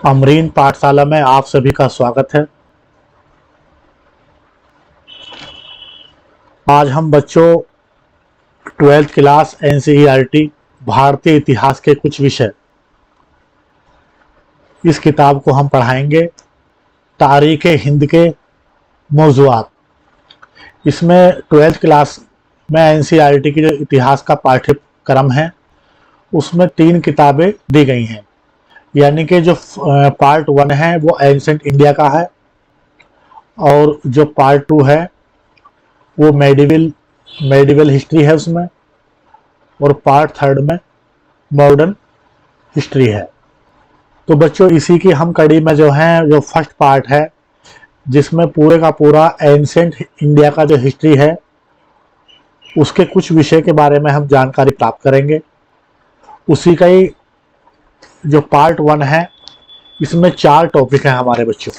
अमरीन पाठशाला में आप सभी का स्वागत है। आज हम बच्चों 12th क्लास एनसीईआरटी भारतीय इतिहास के कुछ विषय इस किताब को हम पढ़ाएंगे। तारीख़ हिंद के मौज़ूआत। इसमें 12th क्लास में एनसीईआरटी की जो इतिहास का पाठ्यक्रम है उसमें 3 किताबें दी गई हैं। यानी कि जो पार्ट 1 है वो एंशिएंट इंडिया का है और जो पार्ट 2 है वो मेडिवल हिस्ट्री है उसमें, और पार्ट 3 में मॉडर्न हिस्ट्री है। तो बच्चों इसी की हम कड़ी में जो फर्स्ट पार्ट है जिसमें पूरे का पूरा एंशिएंट इंडिया का जो हिस्ट्री है उसके कुछ विषय के बारे में हम जानकारी प्राप्त करेंगे। उसी का ही जो पार्ट 1 है इसमें 4 टॉपिक हैं हमारे बच्चों।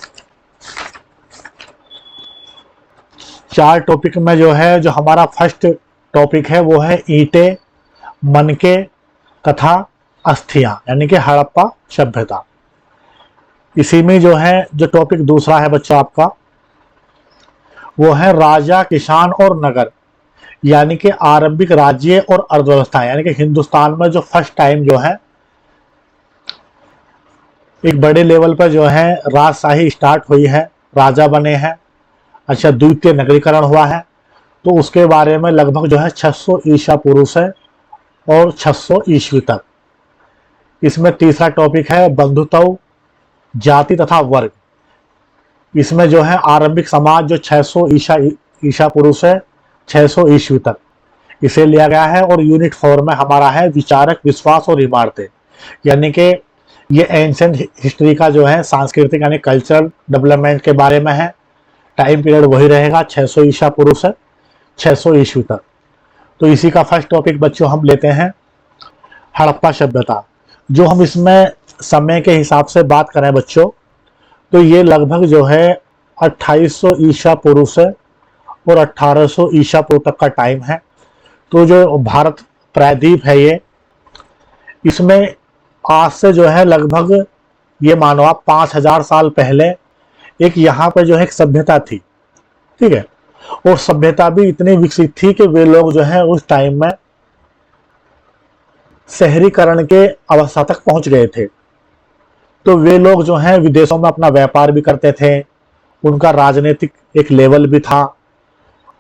4 टॉपिक में जो हमारा फर्स्ट टॉपिक है वो है ईंटें, मनके तथा अस्थियां, यानी कि हड़प्पा सभ्यता। इसी में जो टॉपिक दूसरा है बच्चों आपका वो है राजा, किसान और नगर, यानी कि आरंभिक राज्य और अर्थव्यवस्था। यानी कि हिंदुस्तान में जो फर्स्ट टाइम एक बड़े लेवल पर राजशाही स्टार्ट हुई है, राजा बने हैं। अच्छा, द्वितीय नगरीकरण हुआ है तो उसके बारे में लगभग 600 ईसा पूर्व से और 600 ईस्वी तक। इसमें तीसरा टॉपिक है बंधुत्व, जाति तथा वर्ग। इसमें आरंभिक समाज जो 600 ईसा पूर्व से 600 ईस्वी तक इसे लिया गया है। और यूनिट 4 में हमारा है विचारक, विश्वास और इमारतें, यानी कि ये एंशिएंट हिस्ट्री का सांस्कृतिक यानी कल्चरल डेवलपमेंट के बारे में है। टाइम पीरियड वही रहेगा 600 ईसा पूर्व से 600 ईस्वी तक। तो इसी का फर्स्ट टॉपिक बच्चों हम लेते हैं हड़प्पा सभ्यता। जो हम इसमें समय के हिसाब से बात करें बच्चों तो ये लगभग 2800 ईसा पूर्व से और 1800 ईसा पूर्व तक का टाइम है। तो जो भारत प्रायद्वीप है इसमें आज से लगभग ये मानो आप 5000 साल पहले एक यहाँ पे एक सभ्यता थी, ठीक है। और सभ्यता भी इतनी विकसित थी कि वे लोग उस टाइम में शहरीकरण के अवस्था तक पहुंच गए थे। तो वे लोग विदेशों में अपना व्यापार भी करते थे, उनका राजनीतिक एक लेवल भी था।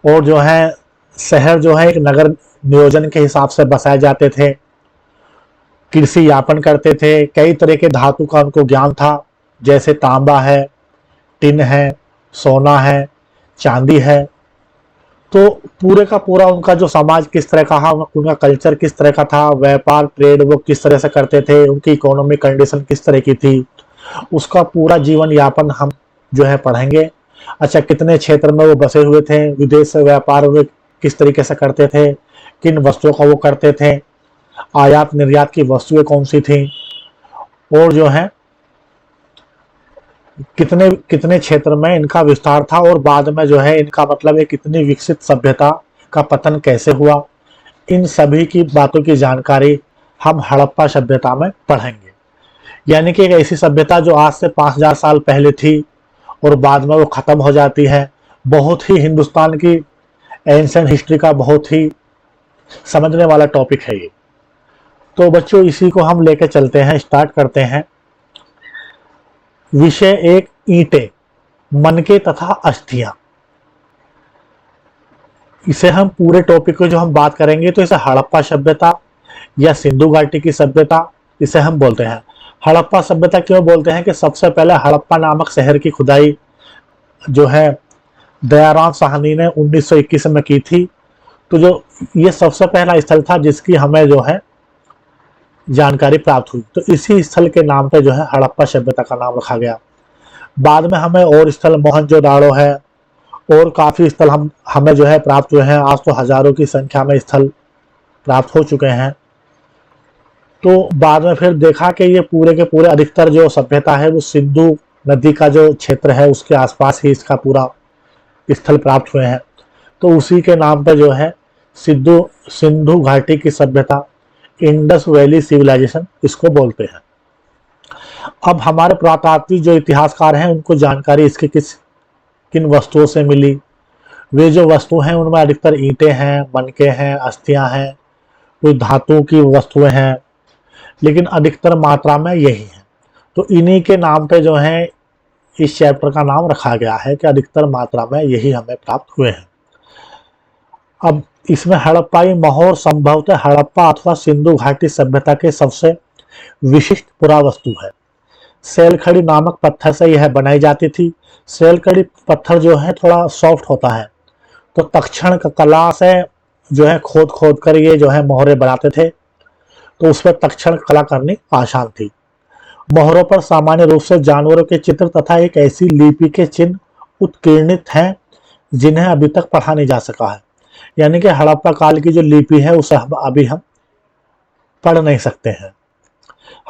और शहर एक नगर नियोजन के हिसाब से बसाए जाते थे, कृषि यापन करते थे। कई तरह के धातु का उनको ज्ञान था, जैसे तांबा है, टिन है, सोना है, चांदी है। तो पूरे का पूरा उनका जो समाज किस तरह का था, उनका कल्चर किस तरह का था, व्यापार ट्रेड वो किस तरह से करते थे, उनकी इकोनॉमिक कंडीशन किस तरह की थी, उसका पूरा जीवन यापन हम पढ़ेंगे। अच्छा, कितने क्षेत्र में वो बसे हुए थे, विदेश से व्यापार वे किस तरीके से करते थे, किन वस्तुओं का वो करते थे, आयात निर्यात की वस्तुएं कौन सी थी, और कितने कितने क्षेत्र में इनका विस्तार था, और बाद में इनका मतलब एक कितनी विकसित सभ्यता का पतन कैसे हुआ। इन सभी की बातों की जानकारी हम हड़प्पा सभ्यता में पढ़ेंगे। यानी कि एक ऐसी सभ्यता जो आज से 5000 साल पहले थी और बाद में वो खत्म हो जाती है। बहुत ही हिंदुस्तान की एंशिएंट हिस्ट्री का बहुत ही समझने वाला टॉपिक है ये। तो बच्चों इसी को हम लेकर चलते हैं, स्टार्ट करते हैं। विषय 1, ईंटें, मनके तथा अस्थियां। इसे हम पूरे टॉपिक को हम बात करेंगे तो इसे हड़प्पा सभ्यता या सिंधु घाटी की सभ्यता इसे हम बोलते हैं। हड़प्पा सभ्यता क्यों बोलते हैं कि सबसे पहले हड़प्पा नामक शहर की खुदाई दयाराम साहनी ने 1921 में की थी। तो ये सबसे पहला स्थल था जिसकी हमें जानकारी प्राप्त हुई। तो इसी स्थल के नाम पे हड़प्पा सभ्यता का नाम रखा गया। बाद में हमें और स्थल मोहनजोदाड़ो है और काफ़ी स्थल हमें प्राप्त हुए हैं। आज तो हजारों की संख्या में स्थल प्राप्त हो चुके हैं। तो बाद में फिर देखा कि ये पूरे के पूरे अधिकतर जो सभ्यता है वो सिंधु नदी का जो क्षेत्र है उसके आसपास ही इसका पूरा स्थल प्राप्त हुए हैं। तो उसी के नाम पे सिंधु घाटी की सभ्यता, इंडस वैली सिविलाइजेशन इसको बोलते हैं। अब हमारे पुरातात्विक जो इतिहासकार हैं उनको जानकारी इसके किन वस्तुओं से मिली। वे जो वस्तु हैं उनमें अधिकतर ईंटें हैं, मनके हैं, अस्थियां हैं, कोई धातु की वस्तुएं हैं, लेकिन अधिकतर मात्रा में यही है। तो इन्हीं के नाम पे जो है इस चैप्टर का नाम रखा गया है कि अधिकतर मात्रा में यही हमें प्राप्त हुए हैं। अब इसमें हड़प्पाई मोहर संभवतः हड़प्पा अथवा सिंधु घाटी सभ्यता के सबसे विशिष्ट पुरावस्तु है। सैलखड़ी नामक पत्थर से यह बनाई जाती थी। सैलखड़ी पत्थर जो है थोड़ा सॉफ्ट होता है, तो तक्षण कला से जो है खोद खोद कर ये जो है मोहरे बनाते थे, तो उसमें तक्षण कला करनी आसान थी। मोहरों पर सामान्य रूप से जानवरों के चित्र तथा एक ऐसी लिपि के चिन्ह उत्कीर्णित हैं जिन्हें अभी तक पढ़ा नहीं जा सका है। यानी कि हड़प्पा काल की जो लिपि है उसे अभी हम पढ़ नहीं सकते हैं।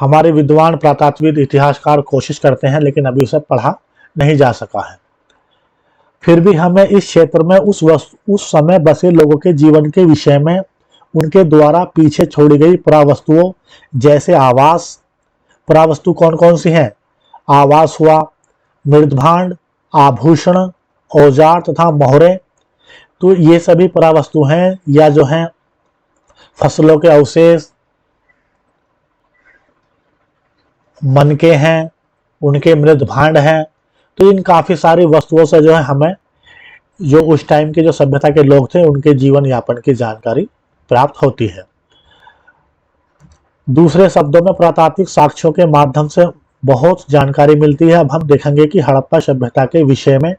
हमारे विद्वान पुरातात्विक इतिहासकार कोशिश करते हैं, लेकिन अभी उसे पढ़ा नहीं जा सका है। फिर भी हमें इस क्षेत्र में उस समय बसे लोगों के जीवन के विषय में उनके द्वारा पीछे छोड़ी गई पुरावस्तुओं जैसे आवास, पुरावस्तु कौन कौन सी हैं? आवास हुआ, मृदभांड, आभूषण, औजार तथा मोहरे, तो ये सभी पुरावस्तु हैं, या जो हैं फसलों के अवशेष, मनके हैं, उनके मृदभांड हैं। तो इन काफी सारी वस्तुओं से जो है हमें जो उस टाइम के जो सभ्यता के लोग थे उनके जीवन यापन की जानकारी प्राप्त होती है। दूसरे शब्दों में पुरातात्विक साक्ष्यों के माध्यम से बहुत जानकारी मिलती है। अब हम देखेंगे कि हड़प्पा सभ्यता के विषय में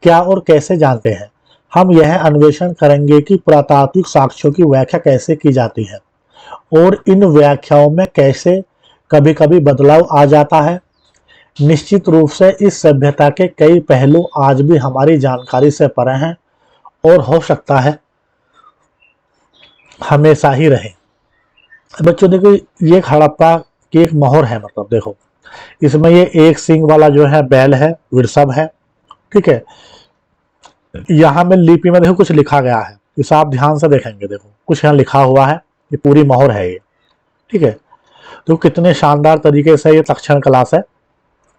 क्या और कैसे जानते हैं। हम यह अन्वेषण करेंगे कि पुरातात्विक साक्ष्यों की व्याख्या कैसे की जाती है और इन व्याख्याओं में कैसे कभी कभी बदलाव आ जाता है। निश्चित रूप से इस सभ्यता के कई पहलू आज भी हमारी जानकारी से परे हैं और हो सकता है हमेशा ही रहे। बच्चों देखो, ये हड़प्पा की एक मोहर है, मतलब देखो इसमें ये एक सींग वाला जो है बैल है, वृषभ है, ठीक है। यहाँ में लिपि में देखो कुछ लिखा गया है, इसे आप ध्यान से देखेंगे, देखो कुछ यहाँ लिखा हुआ है, ये पूरी मोहर है ये, ठीक है। तो कितने शानदार तरीके से ये तक्षण कला से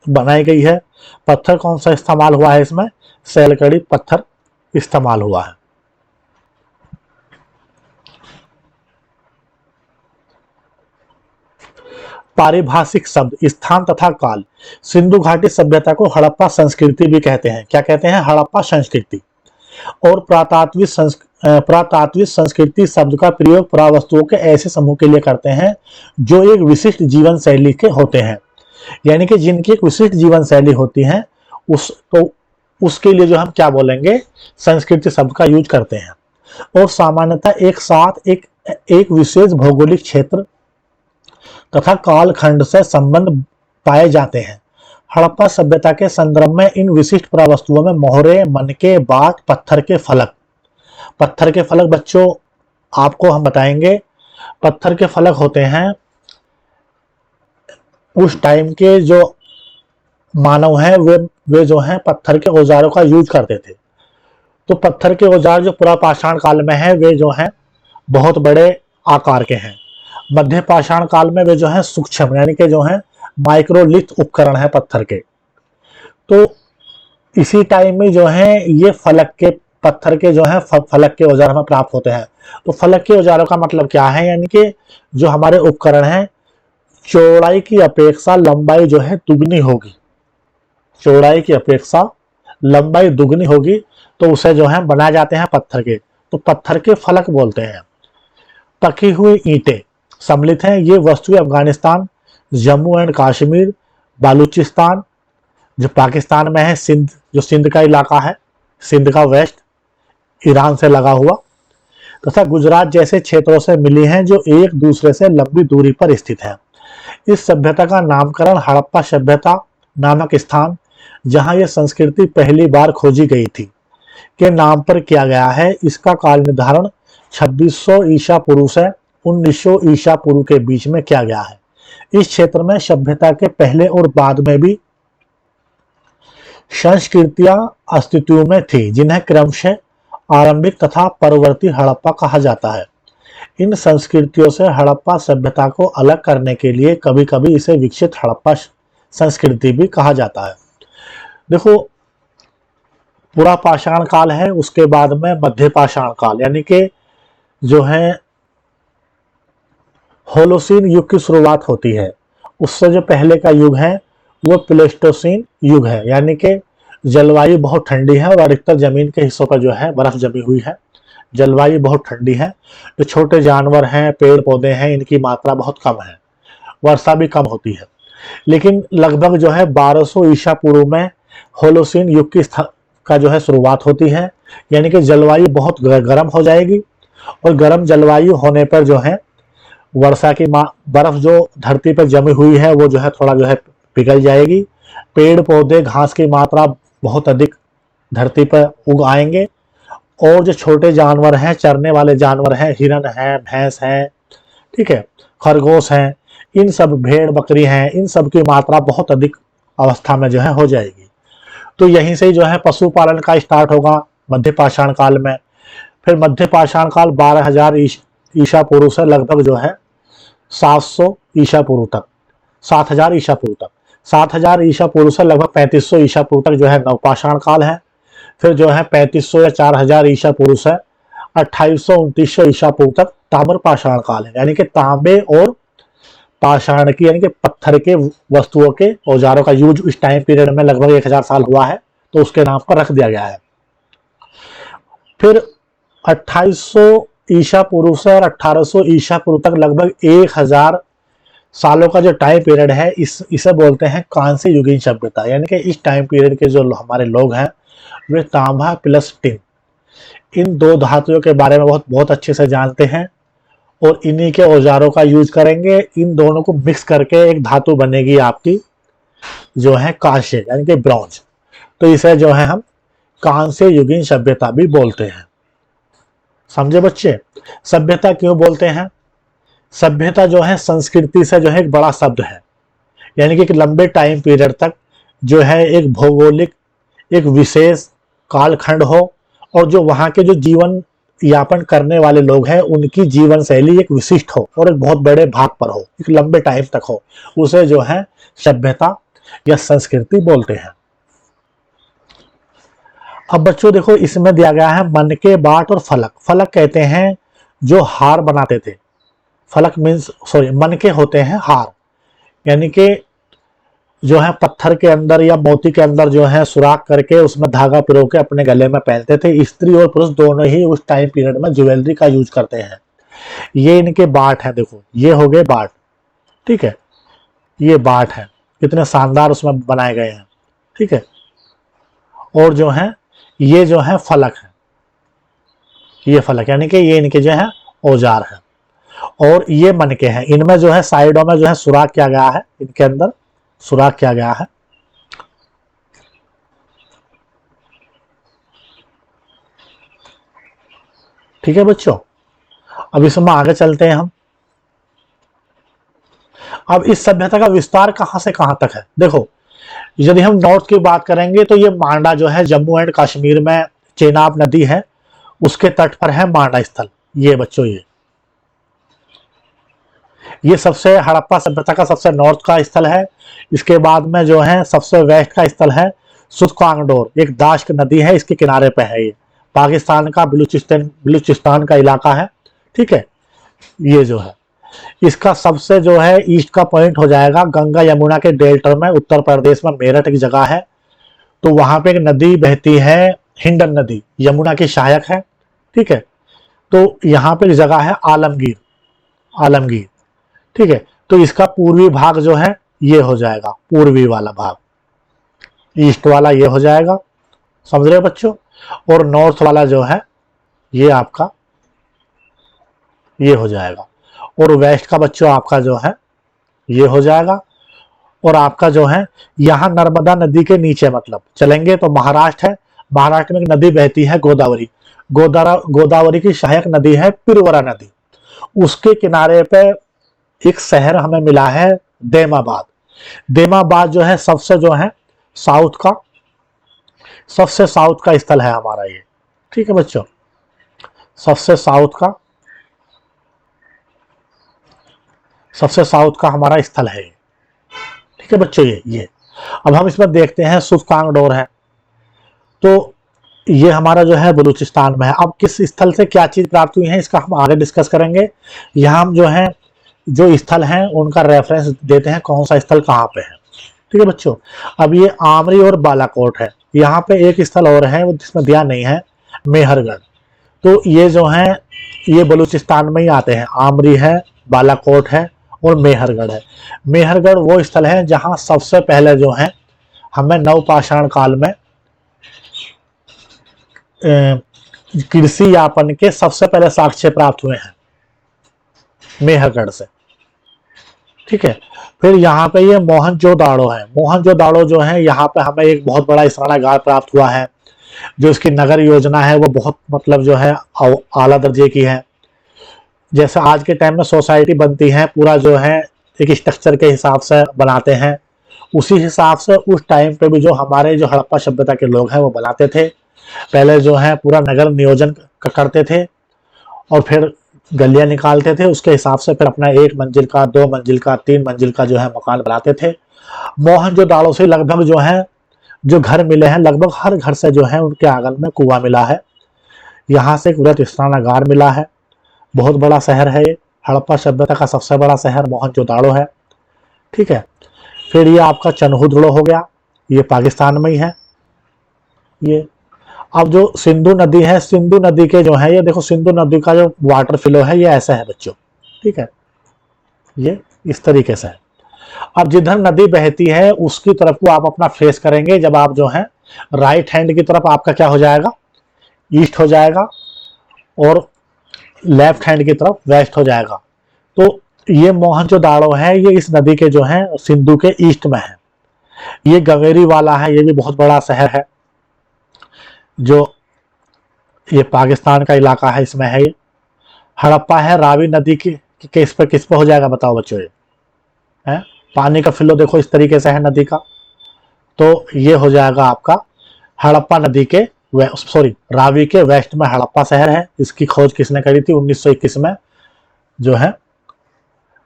बनाई गई है। पत्थर कौन सा इस्तेमाल हुआ है इसमें? सैलखड़ी पत्थर इस्तेमाल हुआ है। पारिभाषिक शब्द, स्थान तथा काल। सिंधु घाटी सभ्यता को हड़प्पा संस्कृति भी कहते हैं। क्या कहते हैं? हड़प्पा संस्कृति। और पुरातात्विक संस्कृति शब्द का प्रयोग पुरावस्तुओं के ऐसे समूह के लिए करते हैं जो एक विशिष्ट जीवन शैली के होते हैं, यानी कि जिनकी एक विशिष्ट जीवन शैली होती है, उसके लिए जो हम क्या बोलेंगे, संस्कृति शब्द का यूज करते हैं। और सामान्यतः एक साथ एक विशेष भौगोलिक क्षेत्र तथा कालखंड से संबंध पाए जाते हैं। हड़प्पा सभ्यता के संदर्भ में इन विशिष्ट पुरावस्तुओं में मोहरे, मनके, बाट, पत्थर के फलक बच्चों आपको हम बताएंगे। पत्थर के फलक होते हैं, उस टाइम के जो मानव हैं वे जो हैं पत्थर के औजारों का यूज करते थे। तो पत्थर के औजार जो पुरा पाषाण काल में है वे जो हैं बहुत बड़े आकार के हैं। मध्य पाषाण काल में वे जो हैं सूक्ष्म, यानी कि जो हैं माइक्रोलिथ उपकरण है पत्थर के। तो इसी टाइम में जो है ये फलक के पत्थर के जो है फलक के औजार हमें प्राप्त होते हैं। तो फलक के औजारों का मतलब क्या है? यानी कि जो हमारे उपकरण हैं चौड़ाई की अपेक्षा लंबाई जो है दुगनी होगी, चौड़ाई की अपेक्षा लंबाई दुगनी होगी, तो उसे जो है बनाए जाते हैं पत्थर के, तो पत्थर के फलक बोलते हैं। पकी हुई ईंटें सम्मिलित हैं। ये वस्तु अफगानिस्तान, जम्मू एंड कश्मीर, बालूचिस्तान जो पाकिस्तान में है, सिंध जो सिंध का इलाका है, सिंध का वेस्ट ईरान से लगा हुआ, तथा गुजरात जैसे क्षेत्रों से मिली हैं जो एक दूसरे से लंबी दूरी पर स्थित है। इस सभ्यता का नामकरण हड़प्पा सभ्यता नामक स्थान जहां यह संस्कृति पहली बार खोजी गई थी के नाम पर किया गया है। इसका काल निर्धारण 2600 ईसा पूर्व से 1900 ईसा पूर्व के बीच में किया गया है। इस क्षेत्र में सभ्यता के पहले और बाद में भी संस्कृतियां अस्तित्व में थी, जिन्हें क्रमशः आरंभिक तथा परवर्ती हड़प्पा कहा जाता है। इन संस्कृतियों से हड़प्पा सभ्यता को अलग करने के लिए कभी कभी इसे विकसित हड़प्पा संस्कृति भी कहा जाता है। देखो, पूरा पाषाण काल है, उसके बाद में मध्य पाषाण काल यानी कि जो है होलोसीन युग की शुरुआत होती है। उससे जो पहले का युग है वो प्लेस्टोसीन युग है, यानी कि जलवायु बहुत ठंडी है और अधिकतर जमीन के हिस्सों पर जो है बर्फ जमी हुई है। जलवायु बहुत ठंडी है। जो छोटे जानवर हैं, पेड़ पौधे हैं, इनकी मात्रा बहुत कम है। वर्षा भी कम होती है। लेकिन लगभग जो है 1200 ईसा पूर्व में होलोसीन युग की का जो है शुरुआत होती है, यानी कि जलवायु बहुत गर्म हो जाएगी और गर्म जलवायु होने पर जो है वर्षा की बर्फ जो धरती पर जमी हुई है वो जो है थोड़ा जो है पिघल जाएगी। पेड़ पौधे घास की मात्रा बहुत अधिक धरती पर उग आएंगे और जो छोटे जानवर हैं, चरने वाले जानवर हैं, हिरन हैं, भैंस हैं, ठीक है, खरगोश हैं, इन सब भेड़ बकरी हैं, इन सब की मात्रा बहुत अधिक अवस्था में जो है हो जाएगी। तो यहीं से जो है पशुपालन का स्टार्ट होगा मध्य पाषाण काल में। फिर मध्य पाषाण काल 12,000 ईसा पूर्व से लगभग जो है 700 ईसा पूर्व तक, 7,000 ईसा पूर्व तक, 7,000 ईसा पूर्व से लगभग 3500 ईसा पूर्व तक जो है नवपाषाण काल है। फिर जो है 3500 या 4,000 ईसा पूर्व से 2800-2900 ईसा पूर्व तक ताम्र पाषाण काल है, यानी कि तांबे और पाषाण की यानी कि पत्थर के वस्तुओं के औजारों का यूज इस टाइम पीरियड में लगभग 1000 साल हुआ है, तो उसके नाम पर रख दिया गया है। फिर 2800 ईसा पूर्व से और 1800 ईसा पूर्व तक लगभग 1000 सालों का जो टाइम पीरियड है इसे बोलते हैं कांस्य युगीन सभ्यता, यानी कि इस टाइम पीरियड के जो हमारे लोग हैं वे तांबा प्लस टिन, इन दो धातुओं के बारे में बहुत बहुत अच्छे से जानते हैं और इन्हीं के औजारों का यूज करेंगे। इन दोनों को मिक्स करके एक धातु बनेगी आपकी जो है कांस्य यानी कि ब्रॉन्ज। तो इसे जो है हम कांस्य युगीन सभ्यता भी बोलते हैं। समझे बच्चे? सभ्यता क्यों बोलते हैं? सभ्यता जो है संस्कृति से जो है एक बड़ा शब्द है, यानी कि एक लंबे टाइम पीरियड तक जो है एक भौगोलिक एक विशेष कालखंड हो और जो वहाँ के जो जीवन यापन करने वाले लोग हैं उनकी जीवन शैली एक विशिष्ट हो और एक बहुत बड़े भाग पर हो, एक लंबे टाइम तक हो, उसे जो है सभ्यता या संस्कृति बोलते हैं। अब बच्चों देखो, इसमें दिया गया है मनके, बाट और फलक। फलक कहते हैं जो हार बनाते थे। फलक मीन्स मनके होते हैं हार, यानी कि जो है पत्थर के अंदर या मोती के अंदर जो है सुराख करके उसमें धागा पिरो के अपने गले में पहनते थे। स्त्री और पुरुष दोनों ही उस टाइम पीरियड में ज्वेलरी का यूज करते हैं। ये इनके बाट है, देखो ये हो गए बाट, ठीक है, ये बाट है, कितने शानदार उसमें बनाए गए हैं, ठीक है। और जो है ये जो है फलक है, ये फलक यानी कि ये इनके जो है औजार है। और ये मनके हैं, इनमें जो है साइडों में जो है सुराख किया गया है, इनके अंदर सुराख किया गया है। ठीक है बच्चों, अब इसमें आगे चलते हैं हम। अब इस सभ्यता का विस्तार कहां से कहां तक है? देखो, यदि हम नॉर्थ की बात करेंगे तो ये मांडा जो है जम्मू एंड कश्मीर में चेनाब नदी है उसके तट पर है मांडा स्थल। ये बच्चों ये सबसे हड़प्पा सभ्यता का सबसे नॉर्थ का स्थल है। इसके बाद में जो है सबसे वेस्ट का स्थल है सुदकांगडोर, एक दाश्क नदी है, इसके किनारे पे है। ये पाकिस्तान का बलूचिस्तान का इलाका है, ठीक है। ये जो है इसका सबसे जो है ईस्ट का पॉइंट हो जाएगा गंगा यमुना के डेल्टा में, उत्तर प्रदेश में मेरठ एक जगह है, तो वहां पे एक नदी बहती है हिंडन नदी, यमुना की सहायक है, ठीक है। तो यहाँ पे एक जगह है आलमगीर, आलमगीर, ठीक है। तो इसका पूर्वी भाग जो है ये हो जाएगा, पूर्वी वाला भाग, ईस्ट वाला ये हो जाएगा, समझ रहे हो बच्चों। और नॉर्थ वाला जो है ये आपका ये हो जाएगा, और वेस्ट का बच्चों आपका जो है ये हो जाएगा। और आपका जो है यहाँ नर्मदा नदी के नीचे मतलब चलेंगे तो महाराष्ट्र है, महाराष्ट्र में एक नदी बहती है गोदावरी, गोदावरी की सहायक नदी है पिरवरा नदी, उसके किनारे पे एक शहर हमें मिला है देमाबाद। देमाबाद जो है सबसे जो है साउथ का, सबसे साउथ का स्थल है हमारा ये, ठीक है बच्चों, सबसे साउथ का हमारा स्थल है ये, ठीक ठीक है बच्चों, ये अब हम इसमें देखते हैं सुफ्तांग डोर है, तो ये हमारा जो है बलूचिस्तान में है। अब किस स्थल से क्या चीज प्राप्त हुई है इसका हम आगे डिस्कस करेंगे। यहाँ हम जो है जो स्थल हैं उनका रेफरेंस देते हैं, कौन सा स्थल कहाँ पे है। ठीक है बच्चों, अब ये आमरी और बालाकोट है। यहाँ पे एक स्थल और है जिसमें दिया नहीं है, मेहरगढ़। तो ये जो है ये बलूचिस्तान में ही आते हैं। आमरी है, बालाकोट है और मेहरगढ़ है। मेहरगढ़ वो स्थल है जहाँ सबसे पहले जो है हमें नवपाषाण काल में कृषि यापन के सबसे पहले साक्ष्य प्राप्त हुए हैं मेहरगढ़ से। ठीक है, फिर यहाँ पे ये मोहनजोदाड़ो है। मोहनजोदाड़ो जो है यहाँ पे हमें एक बहुत बड़ा स्नानागार प्राप्त हुआ है। जो इसकी नगर योजना है वो बहुत मतलब जो है आला दर्जे की है। जैसे आज के टाइम में सोसाइटी बनती है, पूरा जो है एक स्ट्रक्चर के हिसाब से बनाते हैं, उसी हिसाब से उस टाइम पे भी जो हमारे जो हड़प्पा सभ्यता के लोग हैं वो बनाते थे। पहले जो है पूरा नगर नियोजन करते थे और फिर गलियां निकालते थे, उसके हिसाब से फिर अपना 1 मंजिल का, 2 मंजिल का, 3 मंजिल का जो है मकान बनाते थे। मोहनजोदाड़ो से लगभग जो है जो घर मिले हैं, लगभग हर घर से जो है उनके आंगन में कुआं मिला है। यहाँ से एक स्नानागार मिला है। बहुत बड़ा शहर है ये, हड़प्पा सभ्यता का सबसे बड़ा शहर मोहनजोदाड़ो है। ठीक है, फिर ये आपका चनहुद्रो हो गया, ये पाकिस्तान में ही है ये। अब जो सिंधु नदी है, सिंधु नदी के जो है ये देखो, सिंधु नदी का जो वाटर फ्लो है ये ऐसा है बच्चों। ठीक है, ये इस तरीके से है। अब जिधर नदी बहती है उसकी तरफ को आप अपना फेस करेंगे, जब आप जो है राइट हैंड की तरफ आपका क्या हो जाएगा, ईस्ट हो जाएगा, और लेफ्ट हैंड की तरफ वेस्ट हो जाएगा। तो ये मोहनजोदाड़ो है, ये इस नदी के जो है सिंधु के ईस्ट में है। ये गवेरी वाला है, ये भी बहुत बड़ा शहर है, जो ये पाकिस्तान का इलाका है, इसमें है ये। हड़प्पा है रावी नदी की किस पे हो जाएगा बताओ बच्चों, ये है पानी का फ्लो देखो इस तरीके से है नदी का, तो ये हो जाएगा आपका हड़प्पा नदी के सॉरी रावी के वेस्ट में हड़प्पा शहर है। इसकी खोज किसने करी थी, 1921 में जो है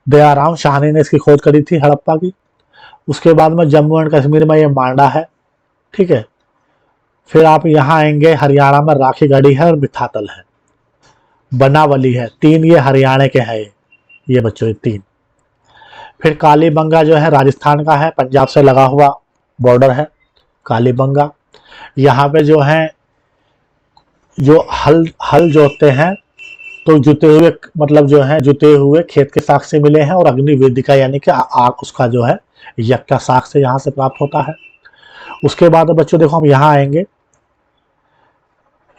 दयाराम शाहनी ने इसकी खोज करी थी हड़प्पा की। उसके बाद में जम्मू एंड कश्मीर में ये मांडा है। ठीक है, फिर आप यहाँ आएंगे, हरियाणा में राखीगढ़ी है और मिठातल है, बनावली है। 3 ये हरियाणा के हैं ये बच्चों, ये 3। फिर कालीबंगा जो है राजस्थान का है, पंजाब से लगा हुआ बॉर्डर है कालीबंगा। यहाँ पे जो है जो हल जोतते हैं, तो जुते हुए मतलब जो है जुते हुए खेत के साक्ष्य मिले हैं, और अग्नि वेदिका यानी कि आग उसका जो है यज्ञ का साक्ष्य यहाँ से प्राप्त होता है। उसके बाद बच्चों देखो हम यहाँ आएंगे,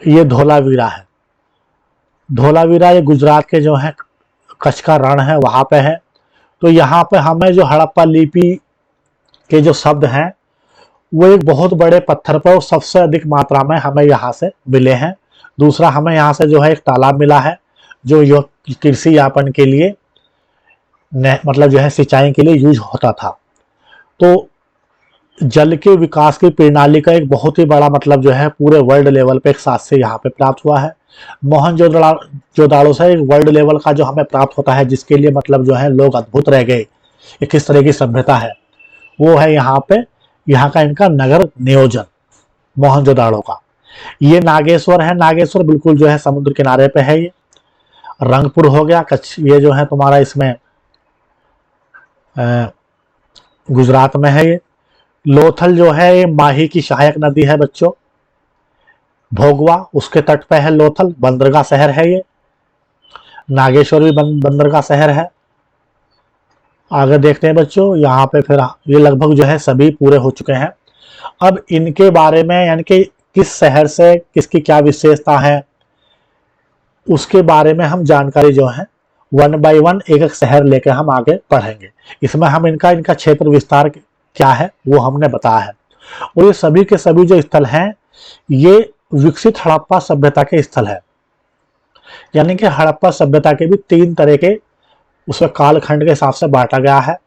ये धोलावीरा है। धोलावीरा ये गुजरात के जो है कच्छ का रण है, वहां पे है। तो यहाँ पे हमें जो हड़प्पा लिपि के जो शब्द हैं वो एक बहुत बड़े पत्थर पर सबसे अधिक मात्रा में हमें यहाँ से मिले हैं। दूसरा हमें यहाँ से जो है एक तालाब मिला है, जो कृषि यापन के लिए मतलब जो है सिंचाई के लिए यूज होता था। तो जल के विकास की प्रणाली का एक बहुत ही बड़ा मतलब जो है पूरे वर्ल्ड लेवल पे एक साक्ष्य यहाँ पे प्राप्त हुआ है। मोहनजोदाड़ो से एक वर्ल्ड लेवल का जो हमें प्राप्त होता है, जिसके लिए मतलब जो है लोग अद्भुत रह गए कि किस तरह की सभ्यता है, वो है यहाँ पे यहाँ का इनका नगर नियोजन मोहनजोदाड़ो का। ये नागेश्वर है, नागेश्वर बिल्कुल जो है समुद्र किनारे पे है। ये रंगपुर हो गया कच्छ, ये जो है तुम्हारा इसमें गुजरात में है। ये लोथल जो है ये माही की सहायक नदी है बच्चों, भोगवा उसके तट पे है लोथल, बंदरगाह शहर है ये। नागेश्वर भी बंदरगाह शहर है। आगे देखते हैं बच्चों, यहाँ पे फिर ये लगभग जो है सभी पूरे हो चुके हैं। अब इनके बारे में यानी कि किस शहर से किसकी क्या विशेषता है उसके बारे में हम जानकारी जो है 1 बाय 1 एक एक शहर लेकर हम आगे पढ़ेंगे। इसमें हम इनका क्षेत्र विस्तार क्या है वो हमने बताया है। और ये सभी के सभी जो स्थल हैं ये विकसित हड़प्पा सभ्यता के स्थल है, यानी कि हड़प्पा सभ्यता के भी 3 तरह के उसके कालखंड के हिसाब से बांटा गया है,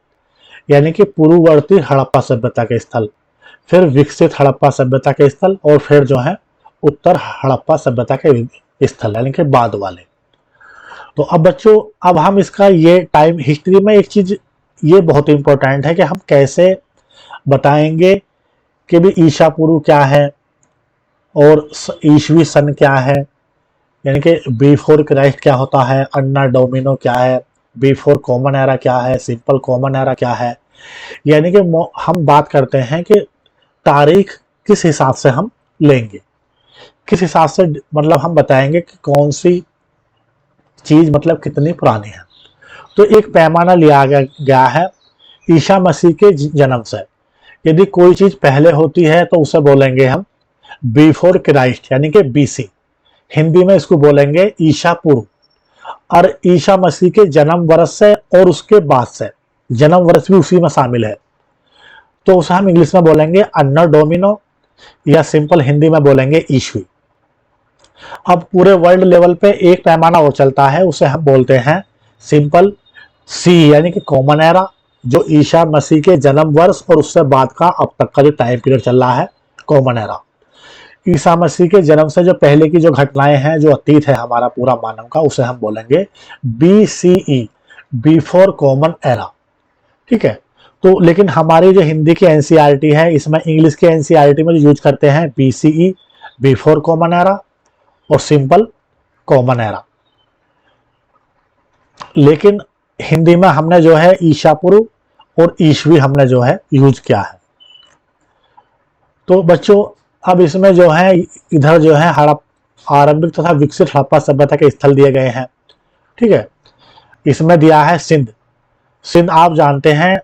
यानी कि पूर्ववर्ती हड़प्पा सभ्यता के स्थल, फिर विकसित हड़प्पा सभ्यता के स्थल, और फिर जो है उत्तर हड़प्पा सभ्यता के स्थल यानी कि बाद वाले। तो अब बच्चों अब हम इसका ये टाइम हिस्ट्री में एक चीज ये बहुत इंपॉर्टेंट है कि हम कैसे बताएंगे कि भी ईशा पूर्व क्या है और ईसवी सन क्या है, यानी कि बिफोर क्राइस्ट क्या होता है, अन्ना डोमिनो क्या है, बिफोर कॉमन एरा क्या है, सिंपल कॉमन एरा क्या है। यानी कि हम बात करते हैं कि तारीख किस हिसाब से हम लेंगे, किस हिसाब से मतलब हम बताएंगे कि कौन सी चीज मतलब कितनी पुरानी है। तो एक पैमाना लिया गया है ईसा मसीह के जन्म से। यदि कोई चीज पहले होती है तो उसे बोलेंगे हम बिफोर क्राइस्ट यानी कि बीसी, हिंदी में इसको बोलेंगे ईसा पूर्व। और ईसा मसीह के जन्म वर्ष से और उसके बाद से, जन्म वर्ष भी उसी में शामिल है, तो उसे हम इंग्लिश में बोलेंगे अन्ना डोमिनो या सिंपल हिंदी में बोलेंगे ईस्वी। अब पूरे वर्ल्ड लेवल पे एक पैमाना और चलता है, उसे हम बोलते हैं सिंपल सी यानी कि कॉमन एरा, जो ईसा मसीह के जन्म वर्ष और उससे बाद का अब तक का जो टाइम पीरियड चल रहा है, कॉमन एरा। ईसा मसीह के जन्म से जो पहले की जो घटनाएं हैं, जो अतीत है हमारा पूरा मानव का, उसे हम बोलेंगे BCE, बिफोर कॉमन एरा। ठीक है। तो लेकिन हमारी जो हिंदी की एनसीईआरटी है, इसमें इंग्लिश की एनसीईआरटी में जो यूज करते हैं BCE, बिफोर कॉमन एरा और सिंपल कॉमन एरा। लेकिन हिंदी में हमने जो है ईसा पूर्व और ईसवी हमने जो है यूज किया है। तो बच्चों अब इसमें जो है इधर जो है आरंभिक तथा विकसित हड़प्पा सभ्यता के स्थल दिए गए हैं। ठीक है। इसमें दिया है सिंध। सिंध आप जानते हैं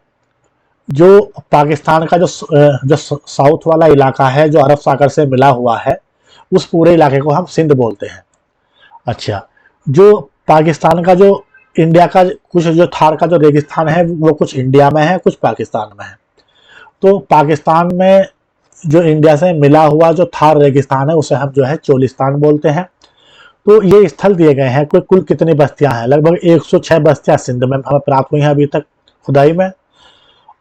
जो पाकिस्तान का जो साउथ वाला इलाका है, जो अरब सागर से मिला हुआ है, उस पूरे इलाके को हम सिंध बोलते हैं। अच्छा, जो पाकिस्तान का जो इंडिया का कुछ जो थार का जो रेगिस्तान है, वो कुछ इंडिया में है, कुछ पाकिस्तान में है। तो पाकिस्तान में जो इंडिया से मिला हुआ जो थार रेगिस्तान है, उसे हम जो है चोलिस्तान बोलते हैं। तो ये स्थल दिए गए हैं। कुल कितनी बस्तियां हैं? लगभग 106 बस्तियां सिंध में हमें प्राप्त हुई हैं अभी तक खुदाई में,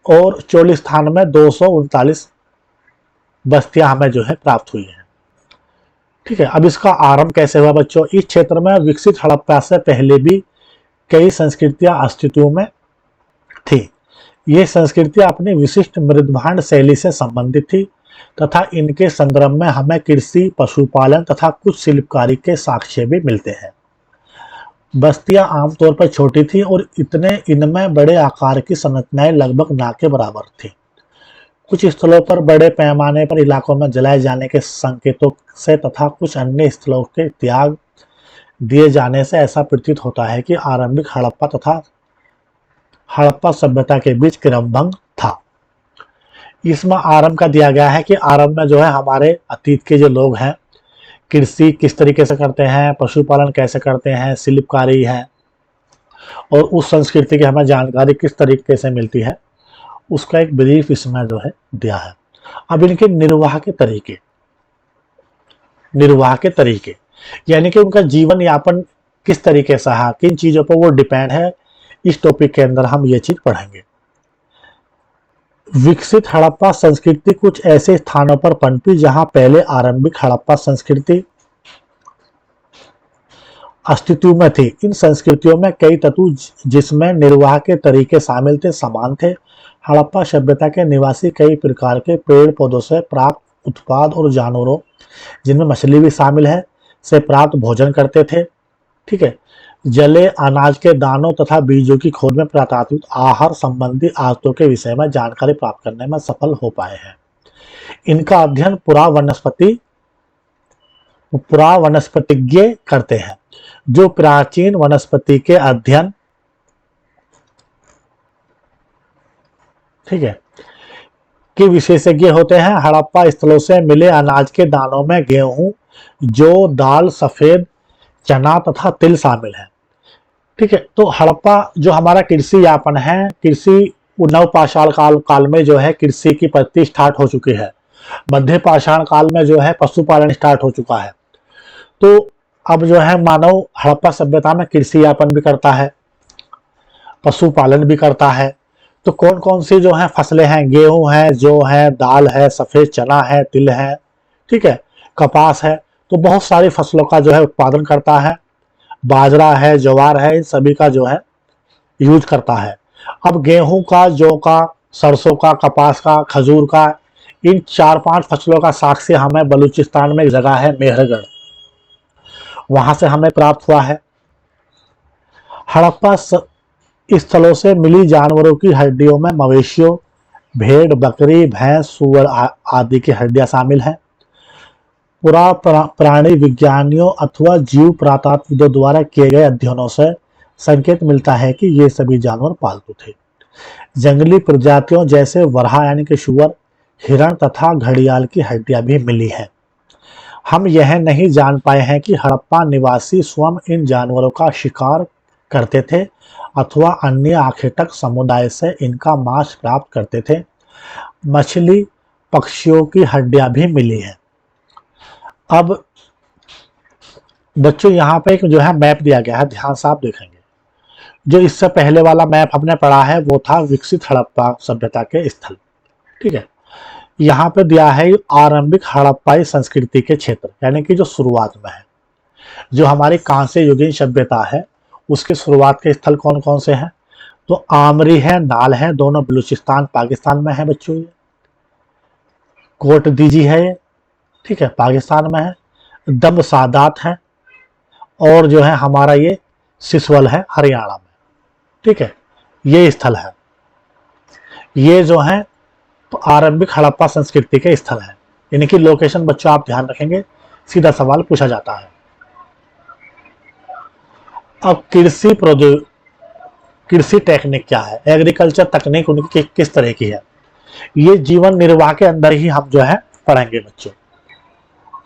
और चोलिस्तान में 239 बस्तियां हमें जो है प्राप्त हुई हैं। ठीक है। अब इसका आरंभ कैसे हुआ बच्चों? इस क्षेत्र में विकसित हड़प्पा से पहले भी कई संस्कृतियां अस्तित्व में थी। ये संस्कृतियां अपनी विशिष्ट मृदभांड शैली से संबंधित थी तथा इनके संदर्भ में हमें कृषि, पशुपालन तथा कुछ शिल्पकारी के साक्ष्य भी मिलते हैं। बस्तियां आमतौर पर छोटी थी और इनमें बड़े आकार की संरचनाएं लगभग ना के बराबर थी। कुछ स्थलों पर बड़े पैमाने पर इलाकों में जलाए जाने के संकेतों से तथा कुछ अन्य स्थलों के त्याग दिए जाने से ऐसा प्रतीत होता है कि आरंभिक हड़प्पा तथा हड़प्पा सभ्यता के बीच क्रमभंग था। इसमें आरंभ का दिया गया है कि आरंभ में जो है हमारे अतीत के जो लोग हैं, कृषि किस तरीके से करते हैं, पशुपालन कैसे करते हैं, शिल्पकारी है, और उस संस्कृति की हमें जानकारी किस तरीके से मिलती है, उसका एक ब्रीफ इसमें जो है दिया है। अब इनके निर्वाह के तरीके यानी कि उनका जीवन यापन किस तरीके से है, किन चीजों पर वो डिपेंड है, इस टॉपिक के अंदर हम ये चीज पढ़ेंगे। विकसित हड़प्पा संस्कृति कुछ ऐसे स्थानों पर पनपी जहां पहले आरंभिक हड़प्पा संस्कृति अस्तित्व में थी। इन संस्कृतियों में कई तत्व जिसमें निर्वाह के तरीके शामिल थे समान थे। हड़प्पा सभ्यता के निवासी कई प्रकार के पेड़ पौधों से प्राप्त उत्पाद और जानवरों, जिनमें मछली भी शामिल है, से प्राप्त भोजन करते थे। ठीक है। जले अनाज के दानों तथा बीजों की खोज में पुरातात्विक आहार संबंधी आदतों के विषय में जानकारी प्राप्त करने में सफल हो पाए हैं। इनका अध्ययन पुरावनस्पतिज्ञ करते हैं, जो प्राचीन वनस्पति के अध्ययन, ठीक है, के विशेषज्ञ होते हैं। हड़प्पा स्थलों से मिले अनाज के दानों में गेहूं, जौ, दाल, सफेद चना तथा तिल शामिल है। ठीक है। तो हड़प्पा जो हमारा कृषि यापन है, कृषि नवपाषाण काल में जो है कृषि की पद्धति स्टार्ट हो चुकी है। मध्य पाषाण काल में जो है पशुपालन स्टार्ट हो चुका है। तो अब जो है मानव हड़प्पा सभ्यता में कृषि यापन भी करता है, पशुपालन भी करता है। तो कौन कौन सी जो है फसलें हैं? गेहूं है, जौ है, दाल है, सफेद चना है, तिल है, ठीक है, कपास है। तो बहुत सारी फसलों का जो है उत्पादन करता है। बाजरा है, ज्वार है, इन सभी का जो है यूज करता है। अब गेहूं का, जौ का, सरसों का, कपास का, खजूर का, इन 4-5 फसलों का साक्ष्य हमें बलूचिस्तान में एक जगह है मेहरगढ़, वहां से हमें प्राप्त हुआ है। हड़प्पा स्थलों से मिली जानवरों की हड्डियों में मवेशियों, भेड़, बकरी, भैंस, सूअर आदि की हड्डियां शामिल हैं। प्राणी विज्ञानियों अथवा जीव पुरातत्वविदों द्वारा किए गए अध्ययनों से संकेत मिलता है कि ये सभी जानवर पालतू थे। जंगली प्रजातियों जैसे वरहा यानी कि शुअर, हिरण तथा घड़ियाल की हड्डियां भी मिली हैं। हम यह नहीं जान पाए हैं कि हड़प्पा निवासी स्वयं इन जानवरों का शिकार करते थे अथवा अन्य आखेटक समुदाय से इनका मांस प्राप्त करते थे। मछली, पक्षियों की हड्डियां भी मिली हैं। अब बच्चों यहाँ पे एक जो है मैप दिया गया है, ध्यान से आप देखेंगे। जो इससे पहले वाला मैप हमने पढ़ा है वो था विकसित हड़प्पा सभ्यता के स्थल, ठीक है। यहाँ पे दिया है आरंभिक हड़प्पाई संस्कृति के क्षेत्र, यानी कि जो शुरुआत में है, जो हमारी कांस्य युगीन सभ्यता है उसके शुरुआत के स्थल कौन कौन से हैं। तो आमरी है, नाल है, दोनों बलूचिस्तान पाकिस्तान में है बच्चों। ये कोट दीजी है, ठीक है, पाकिस्तान में है। दम सादात है, और जो है हमारा ये सिसवल है हरियाणा में, ठीक है। ये स्थल है, ये जो है तो आरंभिक हड़प्पा संस्कृति के स्थल है। यानी कि लोकेशन बच्चों आप ध्यान रखेंगे, सीधा सवाल पूछा जाता है। अब कृषि टेक्निक क्या है, एग्रीकल्चर तकनीक उनकी किस तरह की है, ये जीवन निर्वाह के अंदर ही हम जो है पढ़ेंगे बच्चों।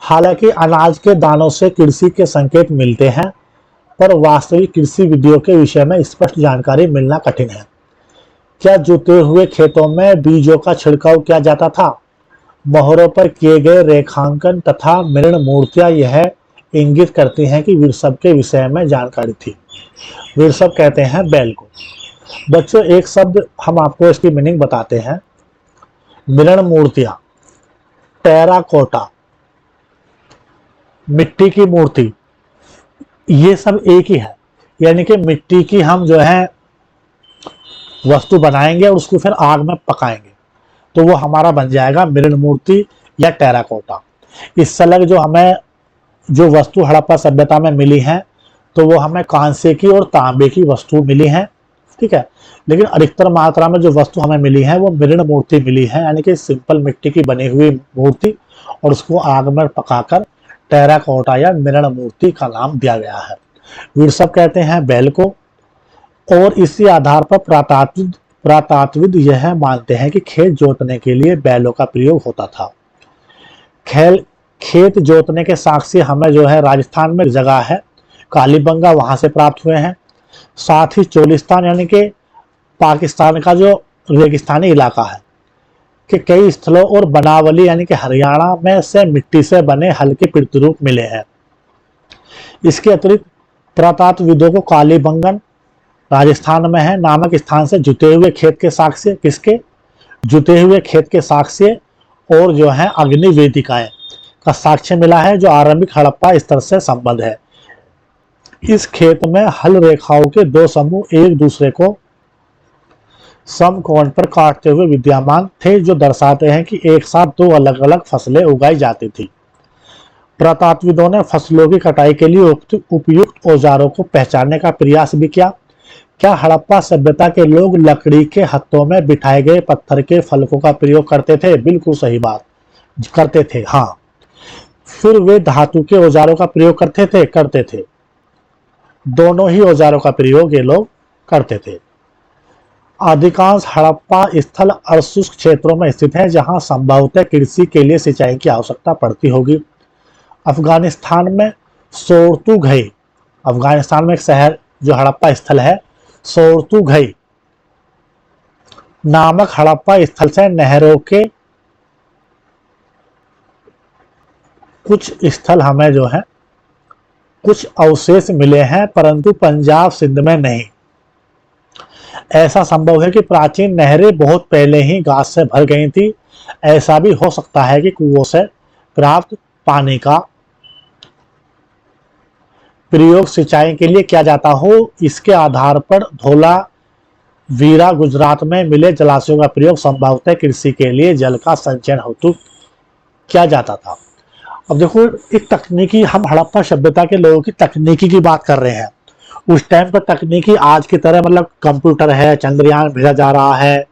हालांकि अनाज के दानों से कृषि के संकेत मिलते हैं, पर वास्तविक कृषि विधियों के विषय में स्पष्ट जानकारी मिलना कठिन है। क्या जुते हुए खेतों में बीजों का छिड़काव किया जाता था? मोहरों पर किए गए रेखांकन तथा मृण मूर्तियां यह इंगित करती हैं कि वृषभ के विषय में जानकारी थी। वृषभ कहते हैं बैल को। बच्चों एक शब्द हम आपको इसकी मीनिंग बताते हैं। मृण मूर्तियां, टेराकोटा, मिट्टी की मूर्ति, ये सब एक ही है। यानी कि मिट्टी की हम जो है वस्तु बनाएंगे और उसको फिर आग में पकाएंगे तो वो हमारा बन जाएगा मृण मूर्ति या टेराकोटा। इससे अलग जो हमें जो वस्तु हड़प्पा सभ्यता में मिली है तो वो हमें कांसे की और तांबे की वस्तु मिली है, ठीक है। लेकिन अधिकतर मात्रा में जो वस्तु हमें मिली है वो मृण मूर्ति मिली है, यानी कि सिंपल मिट्टी की बनी हुई मूर्ति, और उसको आग में पकाकर टेराकोटा या मृण मूर्ति का नाम दिया गया है। वृषभ कहते हैं बैल को, और इसी आधार पर पुरातत्वविद यह मानते हैं कि खेत जोतने के लिए बैलों का प्रयोग होता था। खेत जोतने के साक्ष्य हमें जो है राजस्थान में जगह है कालीबंगा, वहां से प्राप्त हुए हैं। साथ ही चोलिस्तान यानी कि पाकिस्तान का जो रेगिस्तानी इलाका है के कई स्थलों, और बनावली यानी कि हरियाणा में से मिट्टी से बने हल्के प्रतिरूप मिले हैं। इसके अतिरिक्त पुरातत्वविदों को कालीबंगन राजस्थान में है नामक स्थान से जुते हुए खेत के साक्ष्य, किसके जुते हुए खेत के साक्ष्य और जो है अग्नि वेदिकाएं का साक्ष्य मिला है, जो आरंभिक हड़प्पा स्तर से संबद्ध है। इस खेत में हल रेखाओं के दो समूह एक दूसरे को समकोण पर काटते हुए विद्यमान थे, जो दर्शाते हैं कि एक साथ दो अलग अलग फसलें उगाई जाती थी। पुरातत्वविदों ने फसलों की कटाई के लिए उपयुक्त औजारों को पहचानने का प्रयास भी किया। क्या हड़प्पा सभ्यता के लोग लकड़ी के हत्थों में बिठाए गए पत्थर के फलकों का प्रयोग करते थे? बिल्कुल सही बात, करते थे, हाँ। फिर वे धातु के औजारों का प्रयोग करते थे। दोनों ही औजारों का प्रयोग ये लोग करते थे। अधिकांश हड़प्पा स्थल अर्शुष्क क्षेत्रों में स्थित है, जहां संभवतः कृषि के लिए सिंचाई की आवश्यकता पड़ती होगी। अफगानिस्तान में सोरतुघई, अफगानिस्तान में एक शहर जो हड़प्पा स्थल है सोरतुघई नामक हड़प्पा स्थल से नहरों के कुछ स्थल हमें जो है कुछ अवशेष मिले हैं, परंतु पंजाब सिंध में नहीं। ऐसा संभव है कि प्राचीन नहरें बहुत पहले ही घास से भर गई थी। ऐसा भी हो सकता है कि कुओं से प्राप्त पानी का प्रयोग सिंचाई के लिए किया जाता हो। इसके आधार पर धौला वीरा गुजरात में मिले जलाशयों का प्रयोग संभवतः कृषि के लिए जल का संचयन हेतु किया जाता था। अब देखो, एक तकनीकी, हम हड़प्पा सभ्यता के लोगों की तकनीकी की बात कर रहे हैं। उस टाइम पर तकनीकी आज की तरह मतलब कंप्यूटर है, चंद्रयान भेजा जा रहा है,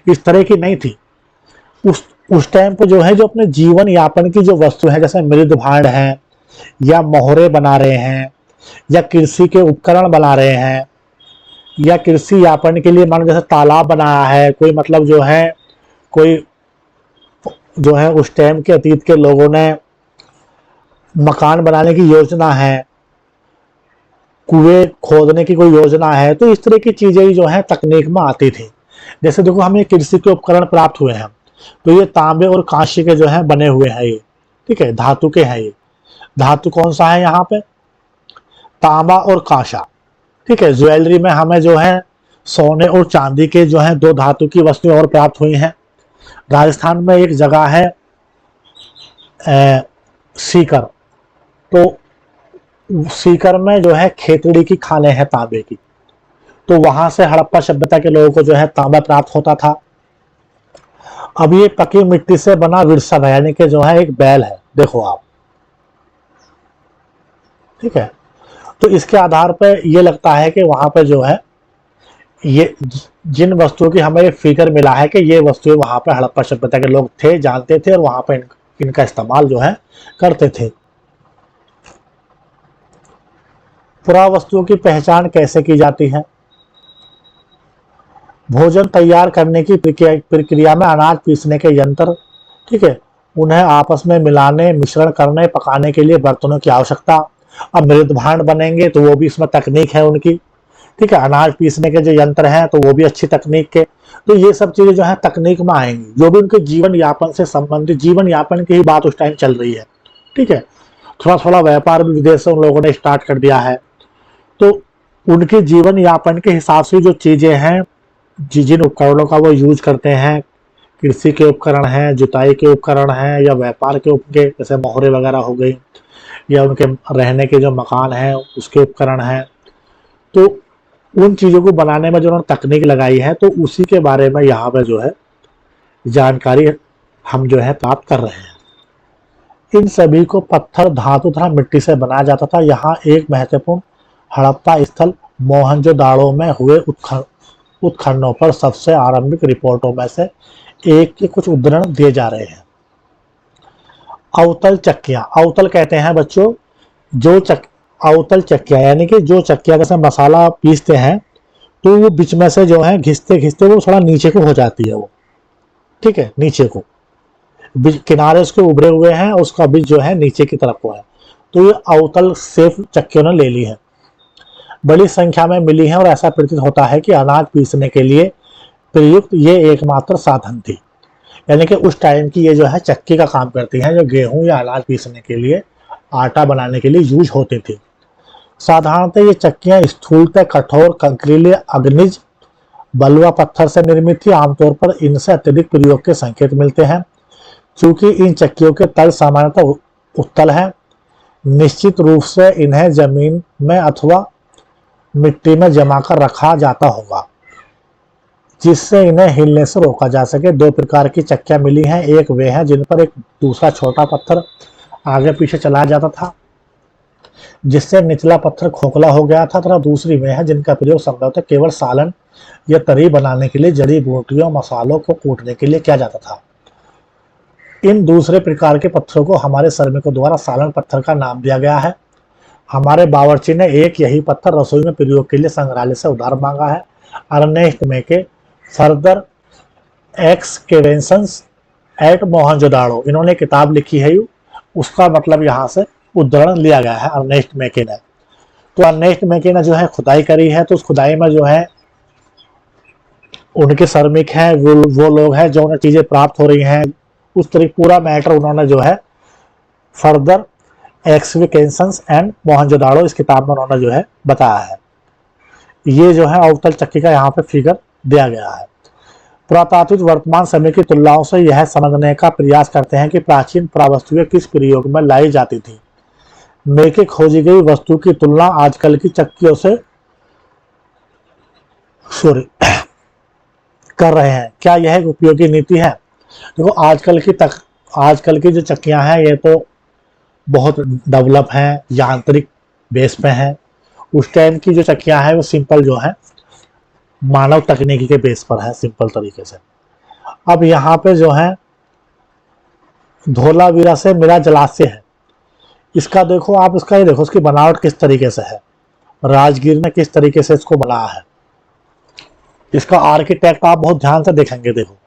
इस तरह की नहीं थी। उस टाइम पर जो है, जो अपने जीवन यापन की जो वस्तु है, जैसे मृद भांड है, या मोहरे बना रहे हैं, या कृषि के उपकरण बना रहे हैं, या कृषि यापन के लिए मान जैसे तालाब बनाया है कोई, मतलब जो है कोई जो है उस टाइम के अतीत के लोगों ने मकान बनाने की योजना है, कुएं खोदने की कोई योजना है, तो इस तरह की चीजें जो है तकनीक में आती थी। जैसे देखो, हमें कृषि के उपकरण प्राप्त हुए हैं, तो ये तांबे और कांसे के जो है बने हुए हैं ये, ठीक है, धातु के हैं ये। धातु कौन सा है यहाँ पे? तांबा और कांसा, ठीक है। ज्वेलरी में हमें जो है सोने और चांदी के जो है दो धातु की वस्तुएं और प्राप्त हुई हैं। राजस्थान में एक जगह है सीकर, तो सीकर में जो है खेतड़ी की खानें हैं तांबे की, तो वहां से हड़प्पा सभ्यता के लोगों को जो है तांबा प्राप्त होता था। अब ये पकी मिट्टी से बना विरसा यानी कि जो है एक बैल है, देखो आप, ठीक है। तो इसके आधार पर ये लगता है कि वहां पर जो है ये जिन वस्तुओं की हमें फिगर मिला है कि ये वस्तुएं वहां पर हड़प्पा सभ्यता के लोग थे, जानते थे, और वहां पर इनका इस्तेमाल जो है करते थे। पुरावस्तुओं की पहचान कैसे की जाती है? भोजन तैयार करने की प्रक्रिया में अनाज पीसने के यंत्र, ठीक है, उन्हें आपस में मिलाने, मिश्रण करने, पकाने के लिए बर्तनों की आवश्यकता। अब मृद भांड बनेंगे तो वो भी इसमें तकनीक है उनकी, ठीक है। अनाज पीसने के जो यंत्र हैं तो वो भी अच्छी तकनीक के। तो ये सब चीजें जो है तकनीक में आएंगी, जो भी उनके जीवन यापन से संबंधित, जीवन यापन की ही बात उस टाइम चल रही है, ठीक है। थोड़ा थोड़ा व्यापार भी विदेश से उन लोगों ने स्टार्ट कर दिया है, तो उनके जीवन यापन के हिसाब से जो चीजें हैं, जिन उपकरणों का वो यूज करते हैं, कृषि के उपकरण हैं, जुताई के उपकरण हैं, या व्यापार के उपकरण जैसे मोहरे वगैरह हो गई, या उनके रहने के जो मकान हैं उसके उपकरण हैं, तो उन चीज़ों को बनाने में जो उन्होंने तकनीक लगाई है, तो उसी के बारे में यहाँ पर जो है जानकारी हम जो है प्राप्त कर रहे हैं। इन सभी को पत्थर, धातु तथा मिट्टी से बनाया जाता था। यहाँ एक महत्वपूर्ण हड़प्पा स्थल मोहनजोदाड़ो में हुए उत्खननों पर सबसे आरंभिक रिपोर्टों में से एक के कुछ उदाहरण दिए जा रहे हैं। अवतल चक्कियां, अवतल कहते हैं बच्चों अवतल चक्कियां, यानी कि जो चक्कियां जैसे मसाला पीसते हैं तो वो बीच में से जो है घिसते घिसते वो थोड़ा नीचे को हो जाती है वो, ठीक है, नीचे को, किनारे उसके उभरे हुए हैं, उसका बीच जो है नीचे की तरफ को है, तो ये अवतल सेफ चक्कियों ने ले ली है, बड़ी संख्या में मिली है, और ऐसा प्रतीत होता है कि अनाज पीसने के लिए प्रयुक्त ये एकमात्र साधन थी। यानी कि उस टाइम की ये जो है चक्की का काम करती हैं, जो गेहूं या अनाज पीसने के लिए, आटा बनाने के लिए यूज होती थी। साधारणतः ये चक्कियां स्थूलतः कठोर, कंकरीले, अग्निज, बलुआ पत्थर से निर्मित थी। आमतौर पर इनसे अत्यधिक प्रयोग के संकेत मिलते हैं। चूंकि इन चक्कियों के तल सामान्यतः उत्तल है, निश्चित रूप से इन्हें जमीन में अथवा मिट्टी में जमा कर रखा जाता होगा, जिससे इन्हें हिलने से रोका जा सके। दो प्रकार की चक्कियां मिली हैं, एक वे हैं जिन पर एक दूसरा छोटा पत्थर आगे पीछे चलाया जाता था, जिससे निचला पत्थर खोखला हो गया था, तथा दूसरी वे है जिनका प्रयोग संभवतः केवल सालन या तरी बनाने के लिए, जड़ी बूटियों, मसालों को कूटने के लिए किया जाता था। इन दूसरे प्रकार के पत्थरों को हमारे श्रमिकों द्वारा सालन पत्थर का नाम दिया गया है। हमारे बावर्ची ने एक यही पत्थर रसोई में प्रयोग के लिए संग्रहालय से उधार मांगा है। अर्नेस्ट मेके फर्दर एक्सकेवेशंस एट मोहनजोदाड़ो, इन्होंने किताब लिखी है, उसका मतलब यहाँ से उदाहरण लिया गया है अर्नेस्ट मेके ने। तो अर्नेस्ट मेके ने जो है खुदाई करी है, तो उस खुदाई में जो है उनके श्रमिक हैं, वो लोग हैं जो उन्हें चीजें प्राप्त हो रही हैं, उस तरह पूरा मैटर उन्होंने जो है फर्दर एक्सकेवेशंस एंड मोहनजोदाड़ो इस किताब में उन्होंने जो है बताया है। ये जो है अवतल चक्की का यहाँ पे फिगर दिया गया है। पुरातात्विक वर्तमान समय की तुलनाओं से यह समझने का प्रयास करते हैं कि प्राचीन पुरावस्तुएं किस प्रयोग में लाई जाती थी। मेके खोजी गई वस्तु की तुलना आजकल की चक्कियों से कर रहे हैं। क्या यह एक उपयोगी नीति है? देखो आजकल की जो चक्कियां हैं ये तो बहुत डेवलप हैं, यांत्रिक बेस पे हैं। उस टाइम की जो चक्कियां हैं वो सिंपल जो है मानव तकनीकी के बेस पर है, सिंपल तरीके से। अब यहाँ पे जो है धोलावीरा से मिला जलाशय है, इसका देखो आप, इसका ये देखो इसकी बनावट किस तरीके से है, राजगीर ने किस तरीके से इसको बनाया है। इसका आर्किटेक्ट आप बहुत ध्यान से देखेंगे, देखो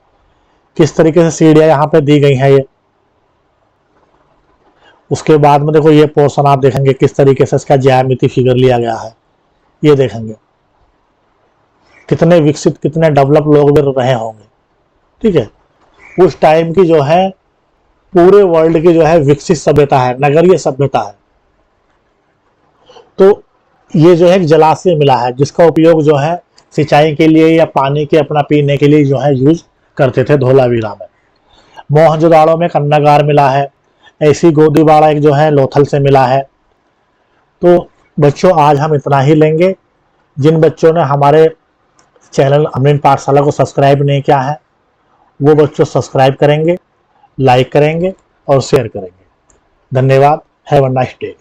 किस तरीके से सीढ़ियां यहाँ पे दी गई हैं ये। उसके बाद में देखो ये पोर्शन आप देखेंगे किस तरीके से इसका ज्यामिति फिगर लिया गया है, ये देखेंगे कितने विकसित, कितने डेवलप लोग भी रहे होंगे। ठीक है, उस टाइम की जो है पूरे वर्ल्ड की जो है विकसित सभ्यता है, नगरीय सभ्यता है। तो ये जो है एक जलाशय मिला है जिसका उपयोग जो है सिंचाई के लिए या पानी के अपना पीने के लिए जो है यूज करते थे धोलावीरा में। मोहनजोदाड़ो में कन्नागार मिला है, ऐसी गोदीबाड़ा एक जो है लोथल से मिला है। तो बच्चों आज हम इतना ही लेंगे। जिन बच्चों ने हमारे चैनल अमरीन पाठशाला को सब्सक्राइब नहीं किया है वो बच्चों सब्सक्राइब करेंगे, लाइक करेंगे और शेयर करेंगे। धन्यवाद। Have a nice day.